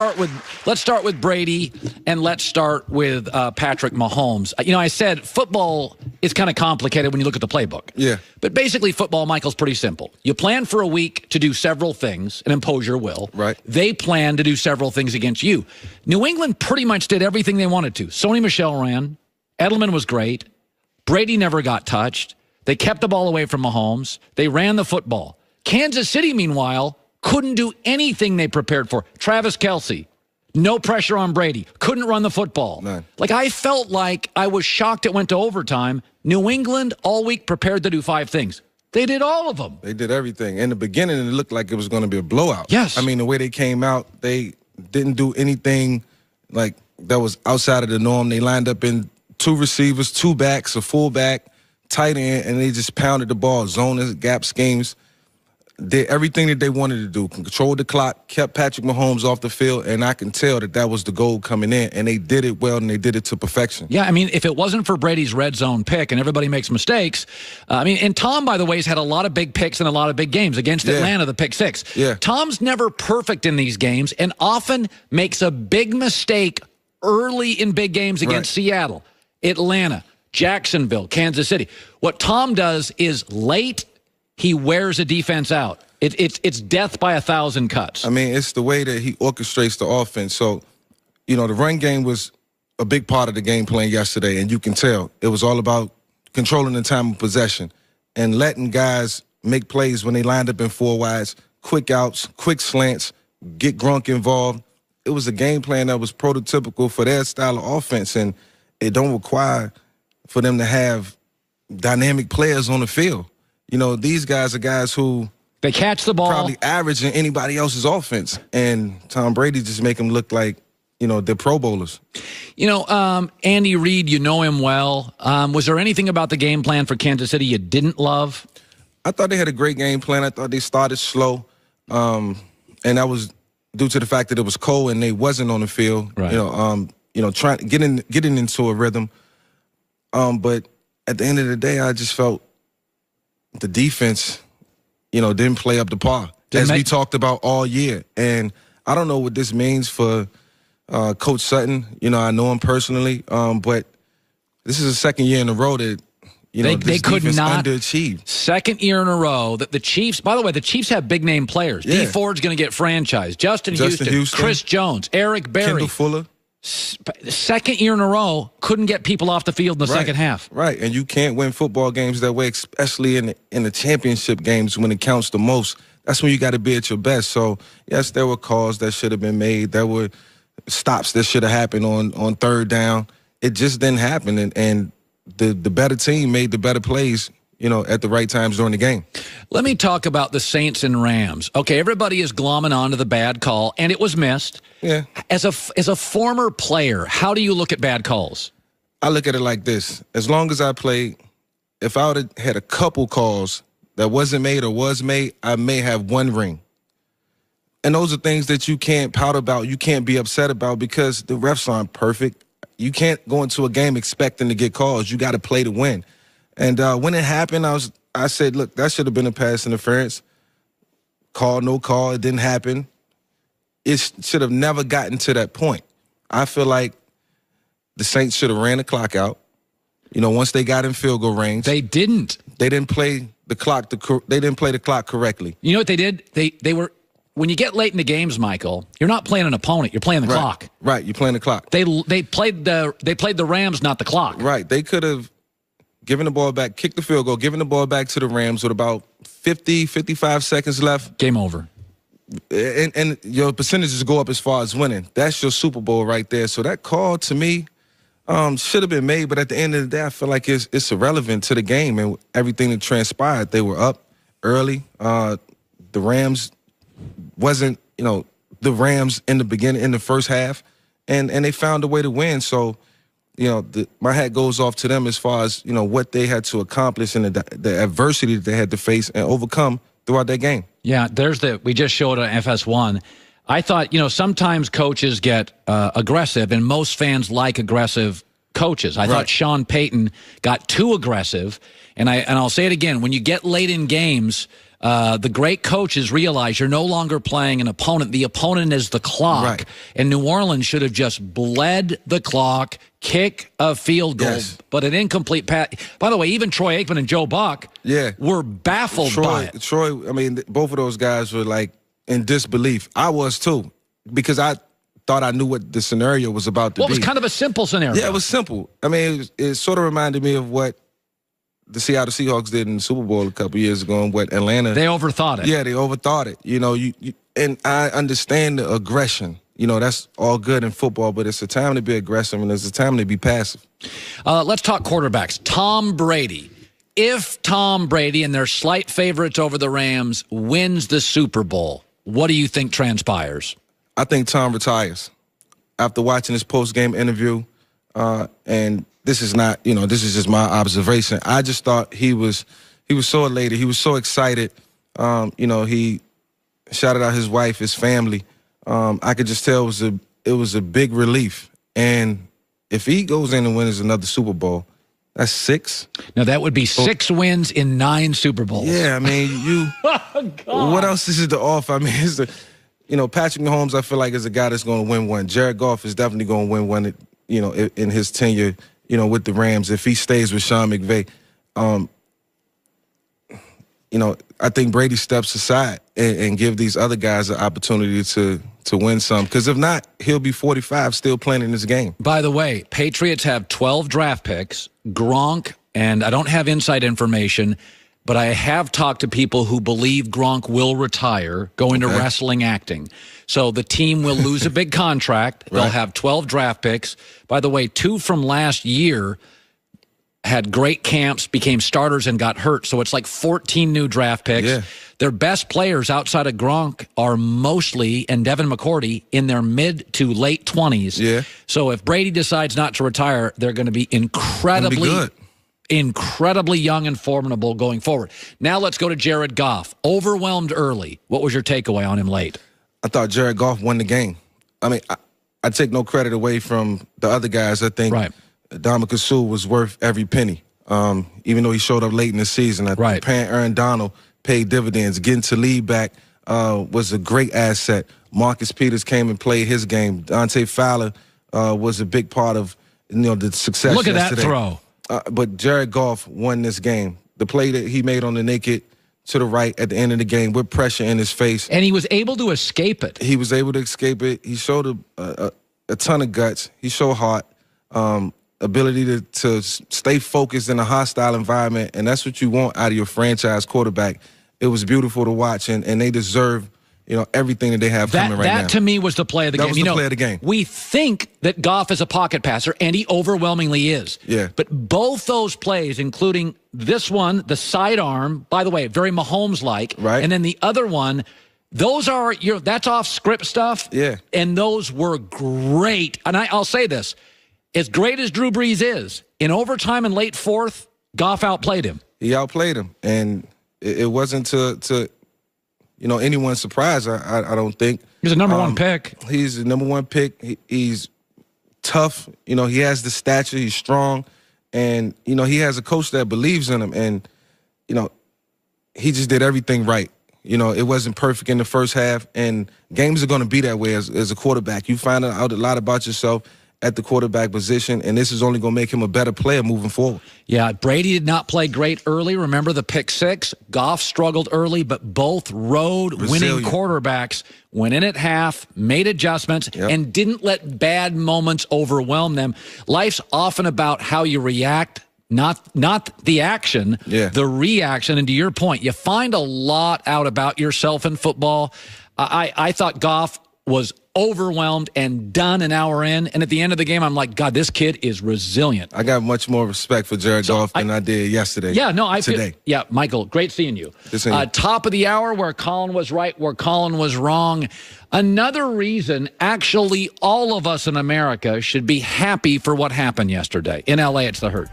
Let's start with Brady, and let's start with Patrick Mahomes. I said football is kind of complicated when you look at the playbook. Yeah. But basically, football, Michael's pretty simple. You plan for a week to do several things and impose your will. Right. They plan to do several things against you. New England pretty much did everything they wanted to. Sony Michel ran. Edelman was great. Brady never got touched. They kept the ball away from Mahomes. They ran the football. Kansas City, meanwhile, couldn't do anything they prepared for. Travis Kelce, no pressure on Brady, couldn't run the football. None. I felt like I was shocked it went to overtime. New England all week prepared to do 5 things. They did all of them. They did everything. In the beginning, it looked like it was going to be a blowout. Yes. I mean, the way they came out, they didn't do anything like that was outside of the norm. They lined up in 2 receivers, 2 backs, a fullback, tight end, and they just pounded the ball, zoners, gap schemes. Did everything that they wanted to do, controlled the clock, kept Patrick Mahomes off the field, and I can tell that was the goal coming in, and they did it well, and they did it to perfection. Yeah, I mean, if it wasn't for Brady's red zone pick, and everybody makes mistakes, and Tom, by the way, has had a lot of big picks and a lot of big games against Atlanta, the pick 6. Yeah. Tom's never perfect in these games and often makes a big mistake early in big games against Seattle, Atlanta, Jacksonville, Kansas City. What Tom does is late, he wears a defense out. It's death by 1,000 cuts. I mean, it's the way that he orchestrates the offense. So, the run game was a big part of the game plan yesterday, and you can tell it was all about controlling the time of possession and letting guys make plays when they lined up in 4 wides, quick outs, quick slants, get Gronk involved. It was a game plan that was prototypical for their style of offense, and it don't require for them to have dynamic players on the field. These guys are guys who they catch the ball, probably average in anybody else's offense, and Tom Brady just make them look like, they're Pro Bowlers. Andy Reid, you know him well. Was there anything about the game plan for Kansas City you didn't love? I thought they had a great game plan. I thought they started slow, and that was due to the fact that it was cold and they wasn't on the field. Right. Trying getting into a rhythm. But at the end of the day, I just felt the defense, didn't play up to par, as we talked about all year. And I don't know what this means for Coach Sutton. I know him personally, but this is the second year in a row that, they could not underachieve. Second year in a row that the Chiefs, by the way, the Chiefs have big name players. Yeah. Dee Ford's going to get franchised. Justin Houston, Chris Jones, Eric Berry. Kendall Fuller. Second year in a row, couldn't get people off the field in the second half. Right, and you can't win football games that way, especially in the championship games when it counts the most. That's when you got to be at your best. So, yes, there were calls that should have been made. There were stops that should have happened on third down. It just didn't happen, and the better team made the better plays, at the right times during the game. Let me talk about the Saints and Rams. Okay, everybody is glomming onto the bad call, and it was missed. Yeah. As a former player, how do you look at bad calls? I look at it like this. As long as I played, if I would have had a couple calls that wasn't made or was made, I may have 1 ring. And those are things that you can't pout about, you can't be upset about, because the refs aren't perfect. You can't go into a game expecting to get calls. You got to play to win. And when it happened, I said, look, that should have been a pass interference. Call, no call, it didn't happen. It should have never gotten to that point. I feel like the Saints should have ran the clock out. Once they got in field goal range. They didn't. They didn't play the clock. They didn't play the clock correctly. You know what they did? They were. When you get late in the games, Michael, you're not playing an opponent. You're playing the clock. Right, you're playing the clock. They played the Rams, not the clock. Right. They could have given the ball back, kicked the field goal, given the ball back to the Rams with about 50, 55 seconds left. Game over. And your percentages go up as far as winning. That's your Super Bowl right there. So that call, to me, should have been made. But at the end of the day, I feel like it's irrelevant to the game and everything that transpired. They were up early. The Rams wasn't, the Rams in the beginning, in the first half. And they found a way to win. So, my hat goes off to them as far as, what they had to accomplish and the adversity that they had to face and overcome throughout that game. Yeah, we just showed on FS1. I thought, sometimes coaches get aggressive, and most fans like aggressive coaches. I thought Sean Payton got too aggressive, and I'll say it again, when you get late in games, The great coaches realize you're no longer playing an opponent. The opponent is the clock. Right. And New Orleans should have just bled the clock, kick a field goal, but an incomplete pass. By the way, even Troy Aikman and Joe Buck were baffled by it. Troy, I mean, both of those guys were like in disbelief. I was too, because I thought I knew what the scenario was about to be. Well, it was kind of a simple scenario. Yeah, it was simple. I mean, it sort of reminded me of what the Seattle Seahawks did in the Super Bowl a couple years ago, and what Atlanta. They overthought it. Yeah, they overthought it. You know, and I understand the aggression. You know, that's all good in football, but it's a time to be aggressive and it's a time to be passive. Let's talk quarterbacks. Tom Brady. If Tom Brady, and they're slight favorites over the Rams, wins the Super Bowl, what do you think transpires? I think Tom retires. After watching his post-game interview, and this is not, you know, this is just my observation. I just thought he was so elated. He was so excited. You know, he shouted out his wife, his family. I could just tell it was a big relief. And if he goes in and wins another Super Bowl, that's 6. Now, that would be 6 wins in 9 Super Bowls. Yeah, I mean, what else is it to offer? I mean, you know, Patrick Mahomes, I feel like, is a guy that's going to win one. Jared Goff is definitely going to win one, you know, in his tenure, you know, with the Rams. If he stays with Sean McVay, you know, I think Brady steps aside and give these other guys an opportunity to win some. Because if not, he'll be 45 still playing in this game. By the way, Patriots have 12 draft picks, Gronk, and I don't have inside information, but I have talked to people who believe Gronk will retire, go into wrestling acting. So the team will lose a big contract. They'll have 12 draft picks. By the way, 2 from last year had great camps, became starters, and got hurt. So it's like 14 new draft picks. Yeah. Their best players outside of Gronk are mostly, and Devin McCourty, in their mid to late 20s. Yeah. So if Brady decides not to retire, they're going to be incredibly young and formidable going forward. Now let's go to Jared Goff. Overwhelmed early. What was your takeaway on him late? I thought Jared Goff won the game. I mean, I take no credit away from the other guys. I think Dominic Sue was worth every penny, even though he showed up late in the season. I think paying Aaron Donald paid dividends. Getting Talib back was a great asset. Marcus Peters came and played his game. Dante Fowler was a big part of, you know, the success. Look at yesterday. that throw. But Jared Goff won this game. The play that he made on the naked to the right at the end of the game with pressure in his face. And he was able to escape it. He was able to escape it. He showed a ton of guts. He showed heart, ability to stay focused in a hostile environment, and that's what you want out of your franchise quarterback. It was beautiful to watch, and they deserve, you know, everything that they have coming right now. That, to me, was the play of the game. That was the play of the game. We think that Goff is a pocket passer, and he overwhelmingly is. Yeah. But both those plays, including this one, the sidearm, by the way, very Mahomes-like, and then the other one, those are that's off script stuff. Yeah. And those were great. And I'll say this. As great as Drew Brees is, in overtime and late fourth, Goff outplayed him. He outplayed him, and it wasn't to you know, anyone's surprise. I don't think he's a number 1 pick. He's a number 1 pick. He's tough. You know, he has the stature. He's strong, and you know, he has a coach that believes in him. And you know, he just did everything right. You know, it wasn't perfect in the first half, and games are going to be that way as a quarterback. You find out a lot about yourself at the quarterback position, and this is only going to make him a better player moving forward. Yeah, Brady did not play great early. Remember the pick 6? Goff struggled early, but both road winning quarterbacks went in at half, made adjustments, and didn't let bad moments overwhelm them. Life's often about how you react, not the action, the reaction. And to your point, you find a lot out about yourself in football. I thought Goff was overwhelmed and done an hour in. And at the end of the game, I'm like, God, this kid is resilient. I got much more respect for Jared Goff than I did yesterday. Yeah, no, today. Michael, great seeing you. Top of the hour, where Colin was right, where Colin was wrong. Another reason, actually, all of us in America should be happy for what happened yesterday. In L.A., it's the Herd.